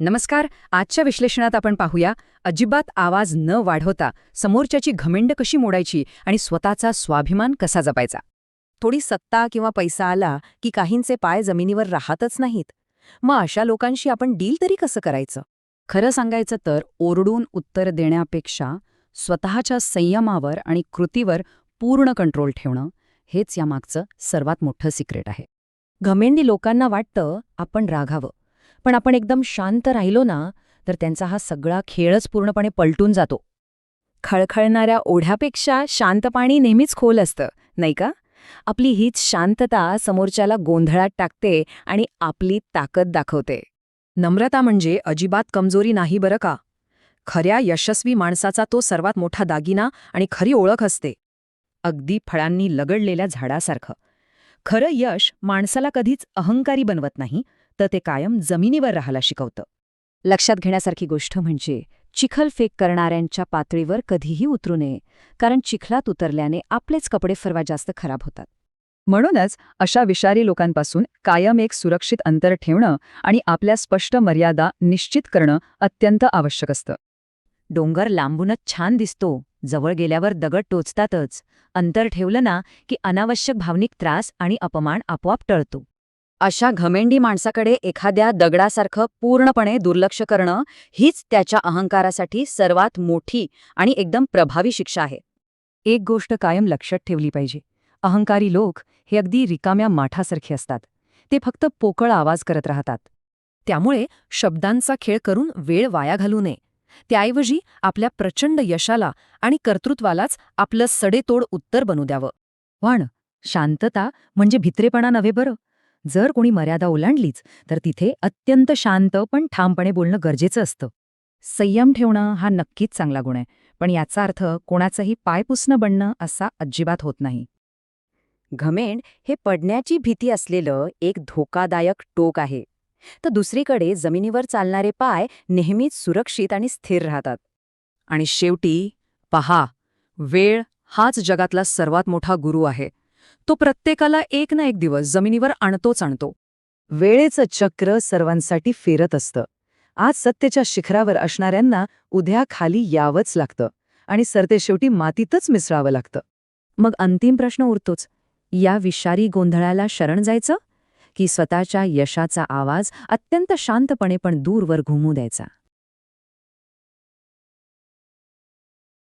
नमस्कार. आजच्या विश्लेषणात आपण पाहूया अजिबात आवाज न वाढवता समोरच्याची घमेंड कशी मोडायची आणि स्वतःचा स्वाभिमान कसा जपायचा. थोडी सत्ता किंवा पैसा आला की काहींचे पाय जमिनीवर राहतच नाहीत. मग अशा लोकांशी आपण डील तरी कसं करायचं? खरं सांगायचं तर ओरडून उत्तर देण्यापेक्षा स्वतःच्या संयमावर आणि कृतीवर पूर्ण कंट्रोल ठेवणं हेच यामागचं सर्वात मोठं सिक्रेट आहे. घमेंडी लोकांना वाटतं आपण रागावं, पण आपण एकदम शांत राहिलो ना तर त्यांचा हा सगळा खेळच पूर्णपणे पलटून जातो. खळखळणाऱ्या ओढ्यापेक्षा शांत पाणी नेहमीच खोल असतं, नाही का? आपली हीच शांतता समोरच्याला गोंधळात टाकते आणि आपली ताकद दाखवते. नम्रता म्हणजे अजिबात कमजोरी नाही बरं का. खऱ्या यशस्वी माणसाचा तो सर्वात मोठा दागिना आणि खरी ओळख असते. अगदी फळांनी लगडलेल्या झाडासारखं. खरं यश माणसाला कधीच अहंकारी बनवत नाही, तर ते कायम जमिनीवर राहायला शिकवतं. लक्षात घेण्यासारखी गोष्ट म्हणजे चिखलफेक करणाऱ्यांच्या पातळीवर कधीही उतरू नये, कारण चिखलात उतरल्याने आपलेच कपडे सर्वात जास्त खराब होतात. म्हणूनच अशा विषारी लोकांपासून कायम एक सुरक्षित अंतर ठेवणं आणि आपल्या स्पष्ट मर्यादा निश्चित करणं अत्यंत आवश्यक असतं. डोंगर लांबूनच छान दिसतो, जवळ गेल्यावर दगड टोचतातच. अंतर ठेवलं ना की अनावश्यक भावनिक त्रास आणि अपमान आपोआप टळतो. अशा घमेंडी माणसाकडे एखाद्या दगडासारखं पूर्णपणे दुर्लक्ष करणं हीच त्याच्या अहंकारासाठी सर्वात मोठी आणि एकदम प्रभावी शिक्षा आहे. एक गोष्ट कायम लक्षात ठेवली पाहिजे. अहंकारी लोक हे अगदी रिकाम्या माठासारखे असतात. ते फक्त पोकळ आवाज करत राहतात. त्यामुळे शब्दांचा खेळ करून वेळ वाया घालू नये. त्याऐवजी आपल्या प्रचंड यशाला आणि कर्तृत्वालाच आपलं सडेतोड उत्तर बनू द्यावं. पण शांतता म्हणजे भित्रेपणा नव्हे बरं. जर कोणी मर्यादा ओलांडलीच तर तिथे अत्यंत शांत पण ठामपणे बोलणं गरजेचं असतं. संयम ठेवणं हा नक्कीच चांगला गुण आहे, पण याचा अर्थ कोणाचंही पाय पुसणं बनणं असा अजिबात होत नाही. घमेंड हे पडण्याची भीती असलेलं एक धोकादायक टोक आहे, तर दुसरीकडे जमिनीवर चालणारे पाय नेहमीच सुरक्षित आणि स्थिर राहतात. आणि शेवटी पहा, वेळ हाच जगातला सर्वात मोठा गुरु आहे. तो प्रत्येकाला एक ना एक दिवस जमिनीवर आणतोच आणतो. वेळेचं चक्र सर्वांसाठी फिरत असतं. आज सत्तेच्या शिखरावर असणाऱ्यांना उद्या खाली यावंच लागतं आणि सरतेशेवटी मातीतच मिसळावं लागतं. मग अंतिम प्रश्न उरतोच, या विषारी गोंधळाला शरण जायचं की स्वतःच्या यशाचा आवाज अत्यंत शांतपणे पण दूरवर घुमू द्यायचा?